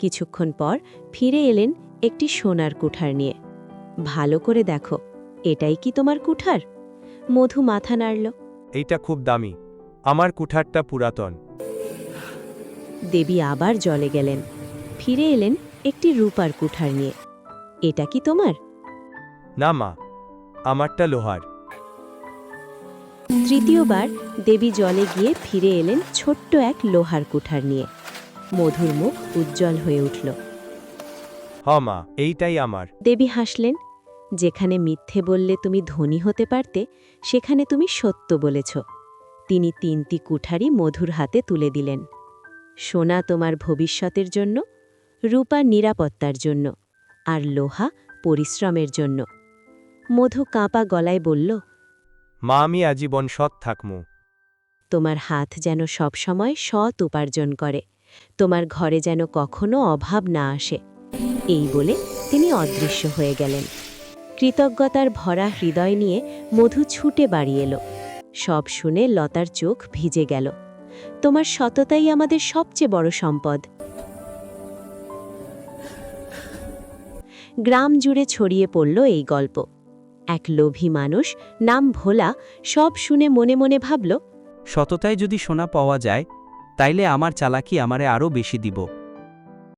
কিছুক্ষণ পর ফিরে এলেন একটি সোনার কুঠার নিয়ে। ভালো করে দেখো, এটাই কি তোমার কুঠার? মধু মাথা নাড়ল। এইটা খুব দামি, আমার কুঠারটা পুরাতন। দেবী আবার জলে গেলেন, ফিরে এলেন একটি রূপার কুঠার নিয়ে। এটা কি তোমার? না মা, আমারটা লোহার। তৃতীয়বার দেবী জলে গিয়ে ফিরে এলেন ছোট্ট এক লোহার কুঠার নিয়ে। মধুর মুখ উজ্জ্বল হয়ে উঠল। হ মা, এইটাই আমার। দেবী হাসলেন, যেখানে মিথ্যে বললে তুমি ধনী হতে পারতে, সেখানে তুমি সত্য বলেছ। তিনি 3টি কুঠারই মধুর হাতে তুলে দিলেন। সোনা তোমার ভবিষ্যতের জন্য, রূপা নিরাপত্তার জন্য, আর লোহা পরিশ্রমের জন্য। মধু কাঁপা গলায় বলল, মা, আমি আজীবন সৎ থাকমু। তোমার হাত যেন সবসময় সৎ উপার্জন করে, তোমার ঘরে যেন কখনো অভাব না আসে। এই বলে তিনি অদৃশ্য হয়ে গেলেন। কৃতজ্ঞতার ভরা হৃদয় নিয়ে মধু ছুটে বাড়ি এলো। সব শুনে লতার চোখ ভিজে গেল। তোমার সততাই আমাদের সবচেয়ে বড় সম্পদ। গ্রাম জুড়ে ছড়িয়ে পড়ল এই গল্প। এক লোভী মানুষ, নাম ভোলা, সব শুনে মনে মনে ভাবল, সততায় যদি সোনা পাওয়া যায়, তাইলে আমার চালাকি আমারে আরও বেশি দিব।